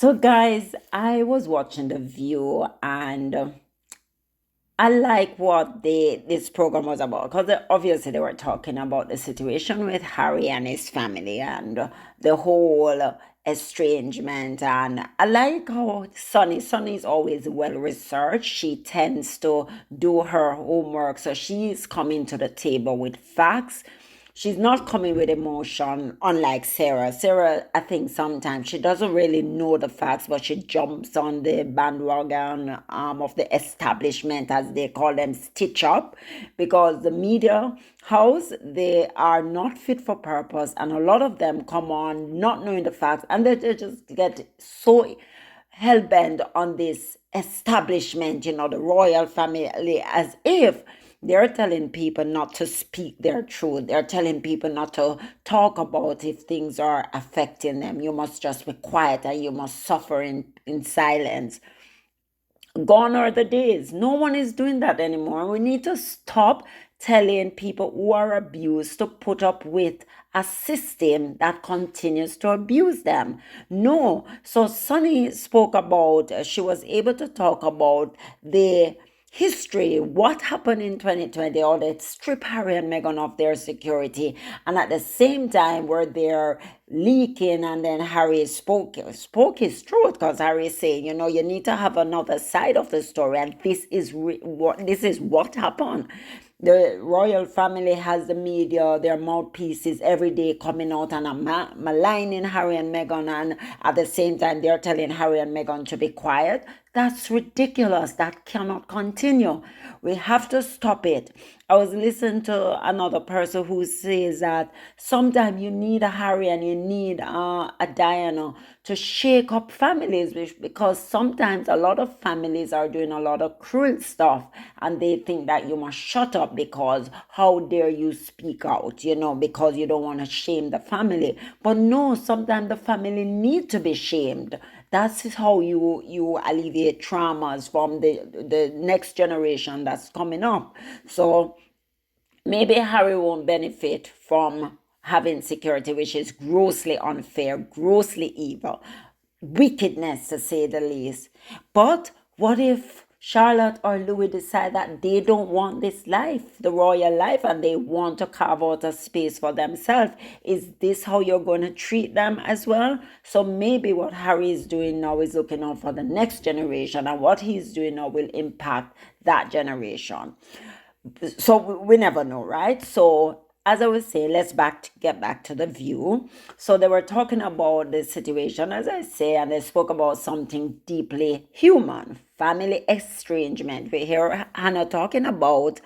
So, guys, I was watching The View, and I like what this program was about because obviously they were talking about the situation with Harry and his family and the whole estrangement. And I like how Sunny is always well researched. She tends to do her homework, so she's coming to the table with facts. She's not coming with emotion, unlike Sarah. Sarah, I think sometimes she doesn't really know the facts, but she jumps on the bandwagon of the establishment, as they call them, stitch up, because the media house, they are not fit for purpose, and a lot of them come on not knowing the facts, and they just get so hell-bent on this establishment, the royal family, as if they're telling people not to speak their truth. They're telling people not to talk about if things are affecting them. You must just be quiet and you must suffer in silence. Gone are the days. No one is doing that anymore. We need to stop telling people who are abused to put up with a system that continues to abuse them. No. So Sunny spoke about, she was able to talk about the history, what happened in 2020, or they strip Harry and Meghan of their security, and at the same time were there leaking, and then Harry spoke his truth, because Harry is saying, you need to have another side of the story, and this is what happened. The royal family has the media, their mouthpieces every day coming out and maligning Harry and Meghan, and at the same time they're telling Harry and Meghan to be quiet. That's ridiculous. That cannot continue. We have to stop it. I was listening to another person who says that sometimes you need a Harry and you need a Diana to shake up families, because sometimes a lot of families are doing a lot of cruel stuff and they think that you must shut up because how dare you speak out, because you don't want to shame the family. But no, sometimes the family need to be shamed. That's how you alleviate traumas from the next generation that's coming up. So maybe Harry won't benefit from having security, which is grossly unfair, grossly evil, wickedness to say the least. But what if Charlotte or Louis decide that they don't want this life, the royal life, and they want to carve out a space for themselves? Is this how you're going to treat them as well? So maybe what Harry is doing now is looking out for the next generation, and what he's doing now will impact that generation. So we never know, right? So as I was saying, get back to The View. So they were talking about the situation, as I say, and they spoke about something deeply human, family estrangement. We hear Hannah talking about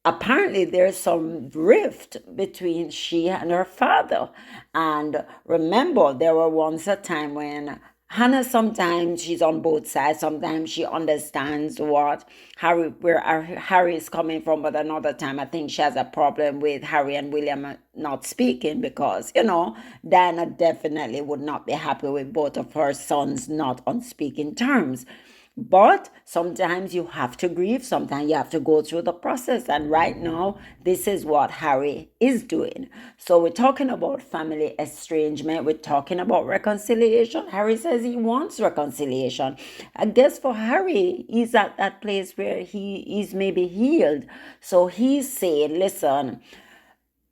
apparently there's some rift between she and her father. And remember, there were once a time when Hannah, sometimes she's on both sides. Sometimes she understands where Harry is coming from, but another time I think she has a problem with Harry and William not speaking, because Diana definitely would not be happy with both of her sons not on speaking terms. But sometimes you have to grieve, sometimes you have to go through the process. And right now, this is what Harry is doing. So we're talking about family estrangement, we're talking about reconciliation. Harry says he wants reconciliation. I guess for Harry, he's at that place where he is maybe healed. So he's saying, listen,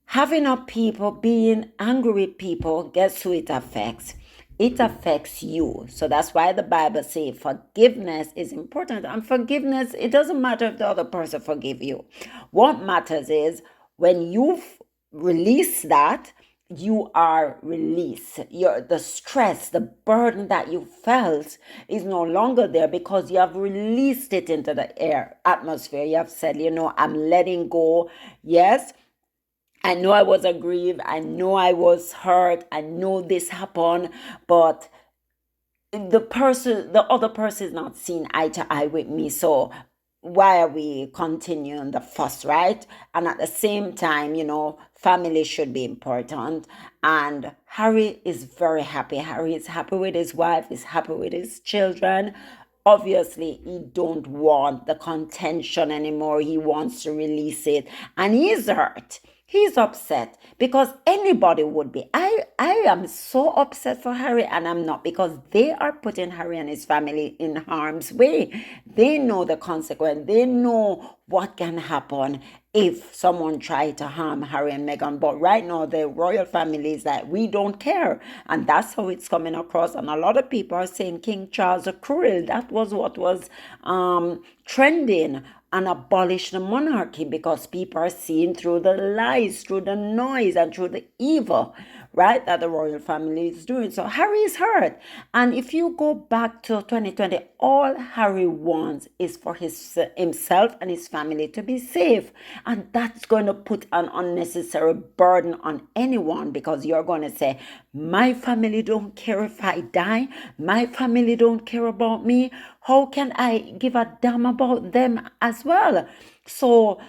having up people, being angry with people, guess who it affects? It affects you. So that's why the Bible says forgiveness is important. And forgiveness, it doesn't matter if the other person forgive you. What matters is when you release that, you are released. The stress, the burden that you felt is no longer there, because you have released it into the atmosphere. You have said, I'm letting go. Yes, I know I was aggrieved. I know I was hurt. I know this happened, but the other person is not seeing eye to eye with me. So why are we continuing the fuss, right? And at the same time, family should be important. And Harry is very happy. Harry is happy with his wife. He's happy with his children. Obviously, he don't want the contention anymore. He wants to release it, and he's hurt. He's upset because anybody would be. I am so upset for Harry, and I'm not, because they are putting Harry and his family in harm's way. They know the consequence. They know what can happen if someone tried to harm Harry and Meghan. But right now, the royal family is like, we don't care. And that's how it's coming across. And a lot of people are saying King Charles is cruel. That was what was trending, and abolish the monarchy, because people are seeing through the lies, through the noise, and through the evil, right, that the royal family is doing. So Harry is hurt. And if you go back to 2020, all Harry wants is for himself and his family to be safe. And that's going to put an unnecessary burden on anyone, because you're going to say, my family don't care if I die. My family don't care about me. How can I give a damn about them as well? So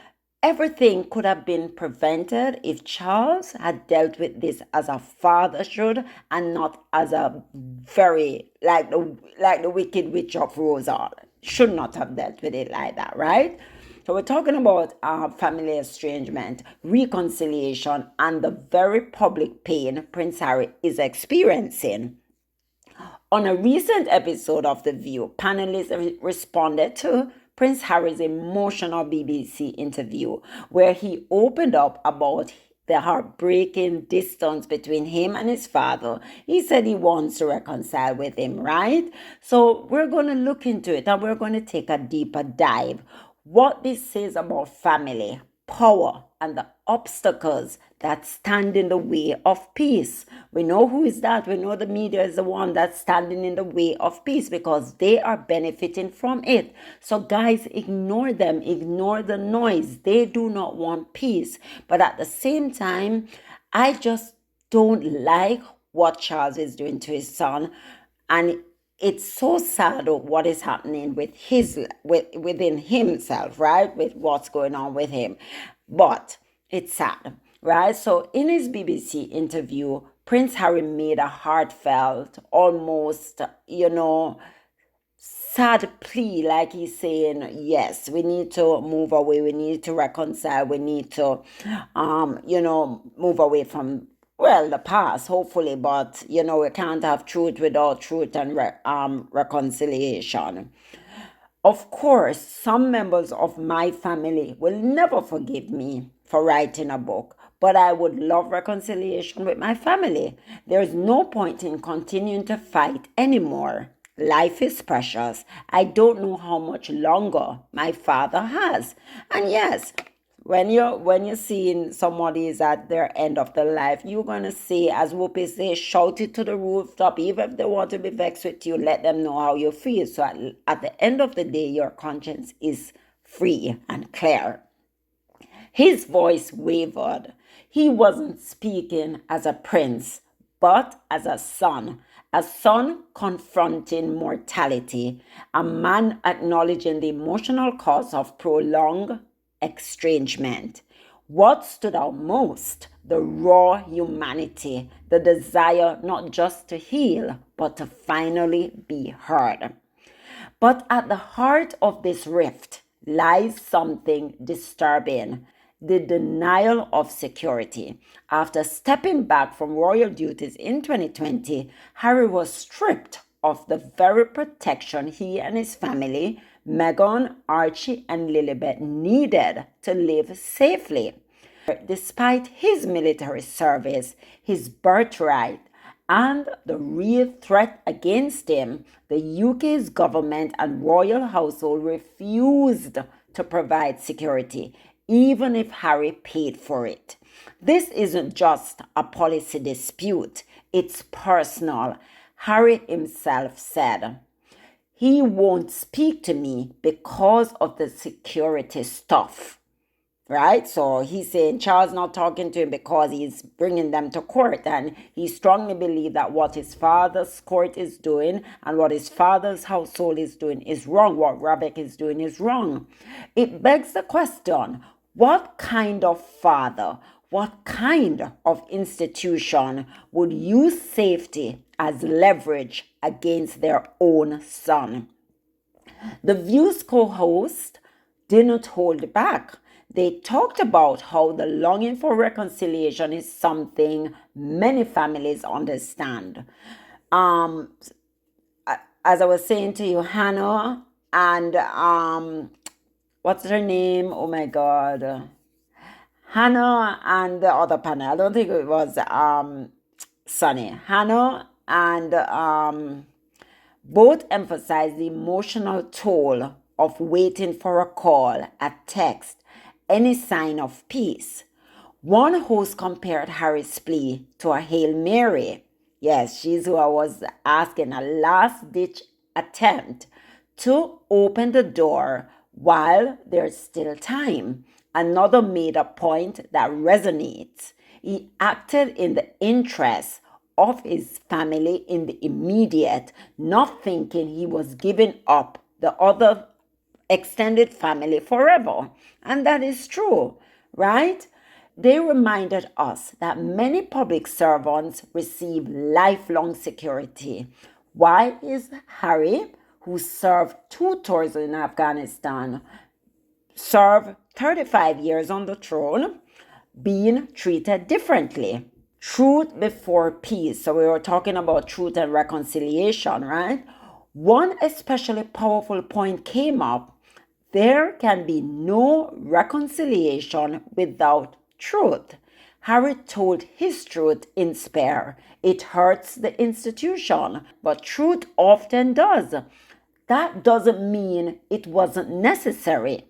everything could have been prevented if Charles had dealt with this as a father should, and not as a very, like the wicked witch of Rosal. Should not have dealt with it like that, right? So we're talking about family estrangement, reconciliation, and the very public pain Prince Harry is experiencing. On a recent episode of The View, panelists responded to Prince Harry's emotional BBC interview, where he opened up about the heartbreaking distance between him and his father. He said he wants to reconcile with him, right? So we're going to look into it, and we're going to take a deeper dive. What this says about family, power, and the obstacles that stand in the way of peace. We know who is that. We know the media is the one that's standing in the way of peace, because they are benefiting from it. So guys, ignore them. Ignore the noise. They do not want peace. But at the same time, I just don't like what Charles is doing to his son. And it's so sad what is happening with within himself, right? With what's going on with him. But it's sad, right? So in his BBC interview, Prince Harry made a heartfelt, almost, sad plea, like he's saying, yes, we need to move away, we need to reconcile, we need to, move away from, well, the past, hopefully, but, we can't have truth without truth and reconciliation. Of course, some members of my family will never forgive me for writing a book, but I would love reconciliation with my family. There's no point in continuing to fight anymore. Life is precious. I don't know how much longer my father has. And yes, when you're seeing somebody is at their end of their life, you're gonna say, as Whoopi says, shout it to the rooftop. Even if they want to be vexed with you, let them know how you feel. So at the end of the day, your conscience is free and clear. His voice wavered. He wasn't speaking as a prince, but as a son confronting mortality, a man acknowledging the emotional cost of prolonged estrangement. What stood out most? The raw humanity, the desire not just to heal, but to finally be heard. But at the heart of this rift lies something disturbing: the denial of security. After stepping back from royal duties in 2020, Harry was stripped of the very protection he and his family, Meghan, Archie, and Lilibet, needed to live safely. Despite his military service, his birthright, and the real threat against him, the UK's government and royal household refused to provide security, even if Harry paid for it. This isn't just a policy dispute, it's personal. Harry himself said, he won't speak to me because of the security stuff. Right? So he's saying Charles not talking to him because he's bringing them to court, and he strongly believes that what his father's court is doing and what his father's household is doing is wrong. What Rebecca is doing is wrong. It begs the question, what kind of father, what kind of institution would use safety as leverage against their own son? The View's co-host didn't hold back. They talked about how the longing for reconciliation is something many families understand. Um, as I was saying to you, Hannah and what's her name? Oh my God, Hannah and the other panel. I don't think it was Sunny. Hannah and both emphasize the emotional toll of waiting for a call, a text, any sign of peace. One host compared Harry's plea to a Hail Mary. Yes, she's who I was asking, a last ditch attempt to open the door while there's still time. Another made a point that resonates. He acted in the interest of his family in the immediate, not thinking he was giving up the other extended family forever. And that is true, right? They reminded us that many public servants receive lifelong security. Why is Harry, who served 2 tours in Afghanistan, served 35 years on the throne, being treated differently? Truth before peace. So we were talking about truth and reconciliation, right? One especially powerful point came up. There can be no reconciliation without truth. Harry told his truth in spare. It hurts the institution, but truth often does. That doesn't mean it wasn't necessary.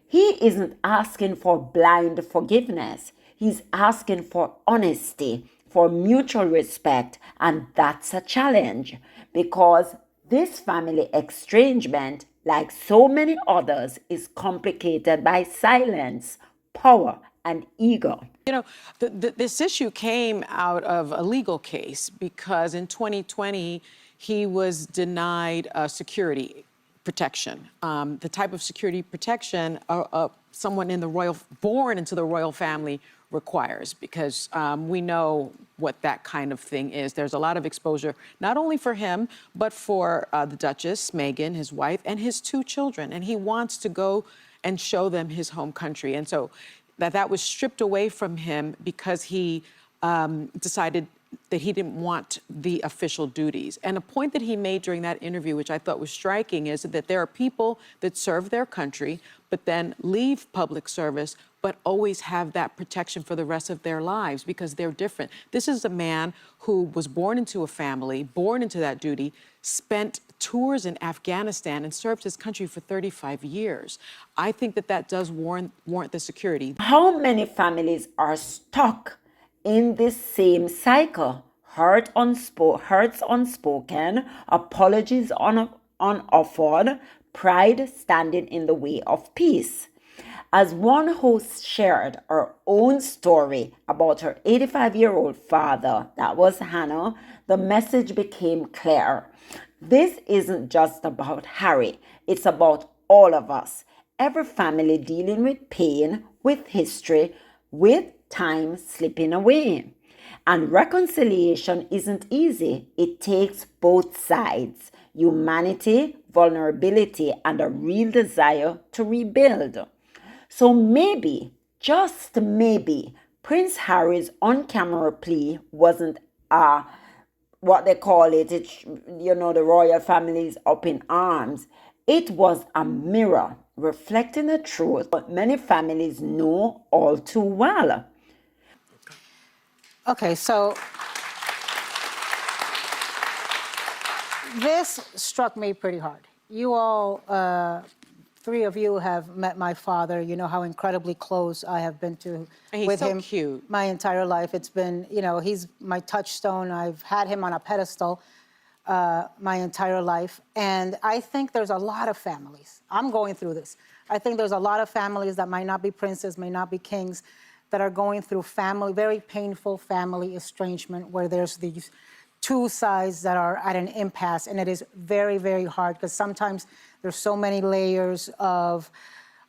He isn't asking for blind forgiveness. He's asking for honesty, for mutual respect, and that's a challenge because this family estrangement, like so many others, is complicated by silence, power, and ego. You know, this issue came out of a legal case because in 2020, he was denied security protection, the type of security protection someone in the born into the royal family requires, because we know what that kind of thing is. There's a lot of exposure, not only for him, but for the Duchess, Meghan, his wife, and his 2 children. And he wants to go and show them his home country. And so that was stripped away from him because he decided that he didn't want the official duties. And a point that he made during that interview, which I thought was striking, is that there are people that serve their country, but then leave public service, but always have that protection for the rest of their lives because they're different. This is a man who was born into a family, born into that duty, spent tours in Afghanistan and served his country for 35 years. I think that does warrant the security. How many families are stuck in this same cycle? Hurts unspoken, apologies unoffered, pride standing in the way of peace. As one host shared her own story about her 85-year-old father, that was Hannah, the message became clear. This isn't just about Harry, it's about all of us. Every family dealing with pain, with history, with time slipping away. And reconciliation isn't easy. It takes both sides, humanity, vulnerability, and a real desire to rebuild. So maybe, just maybe, Prince Harry's on-camera plea wasn't what they call it, the royal family is up in arms. It was a mirror reflecting the truth, but many families know all too well. Okay, so this struck me pretty hard. You all, 3 of you have met my father. You know how incredibly close I have been with him. He's so cute. My entire life. It's been, he's my touchstone. I've had him on a pedestal my entire life. And I think there's a lot of families. I'm going through this. I think there's a lot of families that might not be princes, may not be kings, that are going through very painful family estrangement, where there's these 2 sides that are at an impasse, and it is very, very hard because sometimes there's so many layers of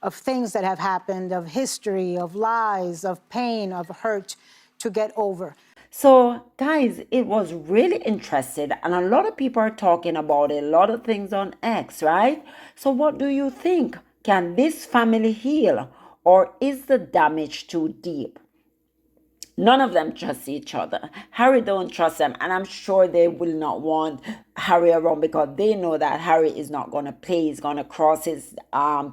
things that have happened, of history, of lies, of pain, of hurt to get over. So, guys, it was really interesting, and a lot of people are talking about it, a lot of things on X, right? So what do you think? Can this family heal? Or is the damage too deep? None of them trust each other. Harry don't trust them, and I'm sure they will not want Harry around because they know that Harry is not going to play. He's going to cross his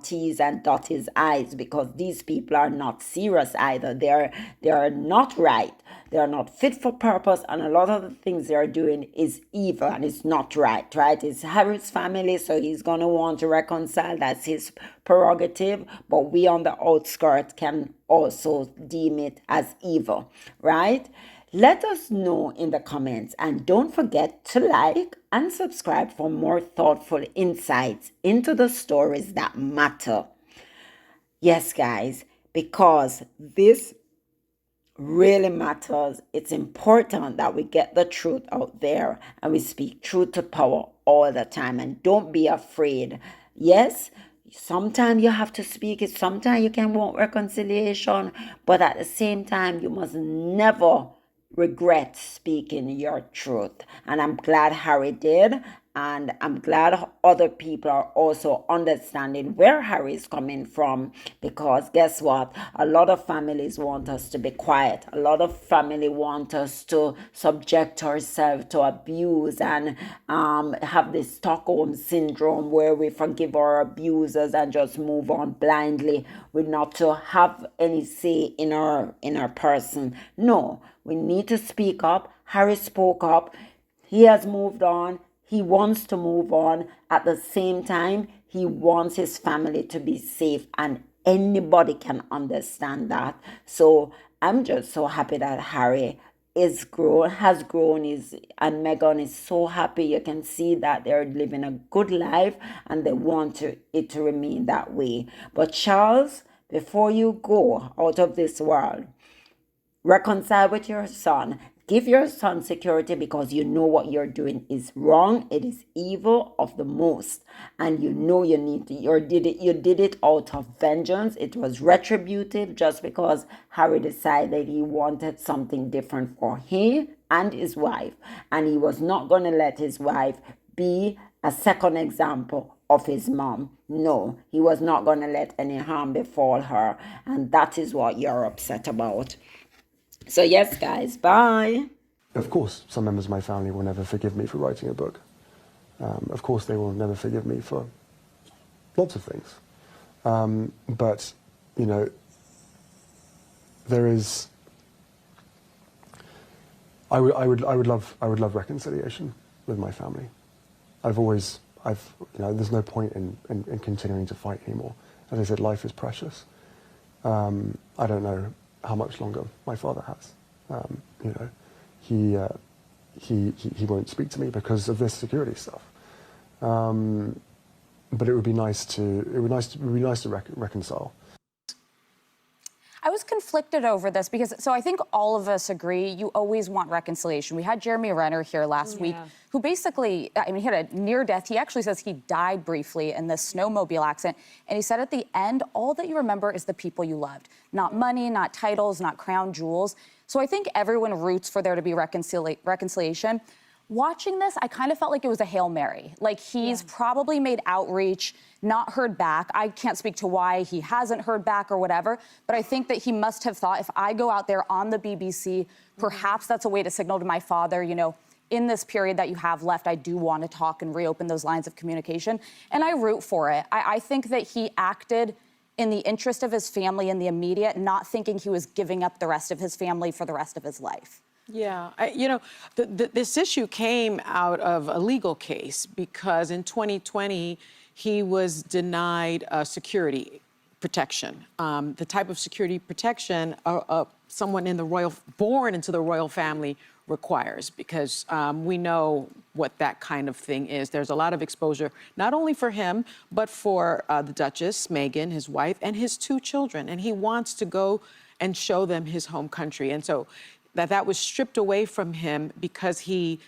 T's and dot his I's because these people are not serious either. They are not right. They are not fit for purpose, and a lot of the things they are doing is evil and it's not right, right? It's Harry's family, so he's going to want to reconcile. That's his prerogative, but we on the outskirts can also deem it as evil, right? Let us know in the comments, and don't forget to like and subscribe for more thoughtful insights into the stories that matter. Yes, guys, because this really matters. It's important that we get the truth out there and we speak truth to power all the time, and don't be afraid. Yes, sometimes you have to speak it, sometimes you can want reconciliation, but at the same time, you must never regret speaking your truth. And I'm glad Harry did. And I'm glad other people are also understanding where Harry is coming from, because guess what? A lot of families want us to be quiet. A lot of family want us to subject ourselves to abuse and have this Stockholm syndrome where we forgive our abusers and just move on blindly. We're not to have any say in our person. No, we need to speak up. Harry spoke up. He has moved on. He wants to move on. At the same time, he wants his family to be safe, and anybody can understand that. So I'm just so happy that Harry has grown, and Meghan is so happy. You can see that they're living a good life and they want it to remain that way. But Charles, before you go out of this world, reconcile with your son. Give your son security, because you know what you're doing is wrong. It is evil of the most. And you know you need to, you did it out of vengeance. It was retributive just because Harry decided he wanted something different for him and his wife. And he was not going to let his wife be a second example of his mom. No, he was not going to let any harm befall her. And that is what you're upset about. So yes, guys, bye. Of course, some members of my family will never forgive me for writing a book. Of course, they will never forgive me for lots of things. But, you know, there is. I would love reconciliation with my family. There's no point in continuing to fight anymore. As I said, life is precious. I don't know how much longer my father has. He won't speak to me because of this security stuff. But it would be nice to reconcile. I was conflicted over this because, so I think all of us agree you always want reconciliation. We had Jeremy Renner here last week, who basically, I mean, he had a near death. He actually says he died briefly in this snowmobile accident. And he said at the end, all that you remember is the people you loved. Not money, not titles, not crown jewels. So I think everyone roots for there to be reconciliation. Watching this, I kind of felt like it was a Hail Mary. Like he's probably made outreach, not heard back. I can't speak to why he hasn't heard back or whatever, but I think that he must have thought, if I go out there on the BBC, perhaps that's a way to signal to my father, you know, in this period that you have left, I do want to talk and reopen those lines of communication. And I root for it. I think that he acted in the interest of his family in the immediate, not thinking he was giving up the rest of his family for the rest of his life. Yeah, this issue came out of a legal case because in 2020, he was denied security protection. The type of security protection someone born into the royal family requires, because we know what that kind of thing is. There's a lot of exposure, not only for him, but for the Duchess, Meghan, his wife, and his 2 children. And he wants to go and show them his home country. And so that was stripped away from him because he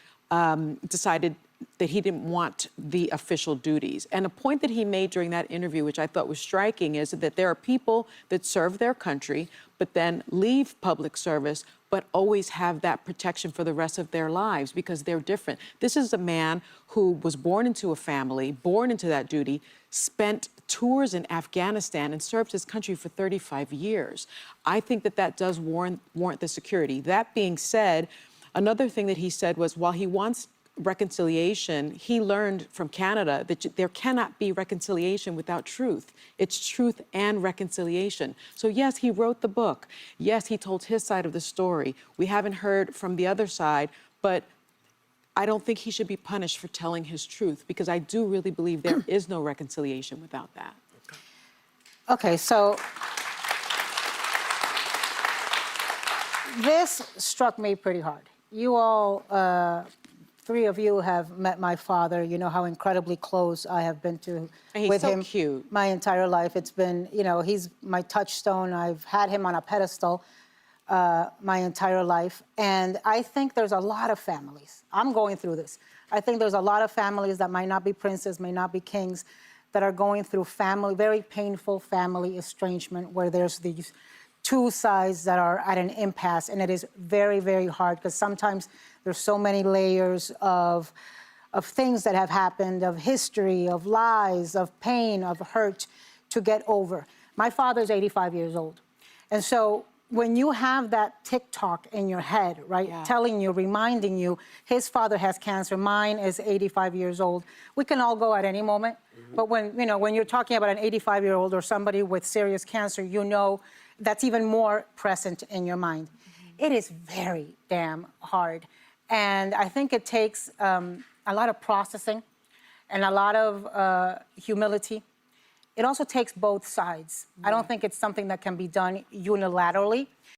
decided that he didn't want the official duties. And a point that he made during that interview, which I thought was striking, is that there are people that serve their country, but then leave public service, but always have that protection for the rest of their lives because they're different. This is a man who was born into a family, born into that duty, spent tours in Afghanistan and served his country for 35 years. I think that that does warrant the security. That being said, another thing that he said was while he wants reconciliation, he learned from Canada that there cannot be reconciliation without truth. It's truth and reconciliation. So yes, he wrote the book. Yes, he told his side of the story. We haven't heard from the other side, but I don't think he should be punished for telling his truth because I do really believe there is no reconciliation without that. Okay, so this struck me pretty hard. You all, three of you have met my father. You know how incredibly close I have been to And he's with so him cute. my entire life. It's been, you know, he's my touchstone. I've had him on a pedestal my entire life. And I think there's a lot of families. I'm going through this. I think there's a lot of families that might not be princes, may not be kings, that are going through family, very painful family estrangement where there's these two sides that are at an impasse, and it is very, very hard because sometimes there's so many layers of things that have happened, of history, of lies, of pain, of hurt to get over. My father's 85 years old. And so when you have that tick-tock in your head, right, telling you, reminding you, his father has cancer, mine is 85 years old. We can all go at any moment. But when, you know, when you're talking about an 85-year-old or somebody with serious cancer, you know that's even more present in your mind. It is very damn hard. And I think it takes a lot of processing and a lot of humility. It also takes both sides. I don't think it's something that can be done unilaterally.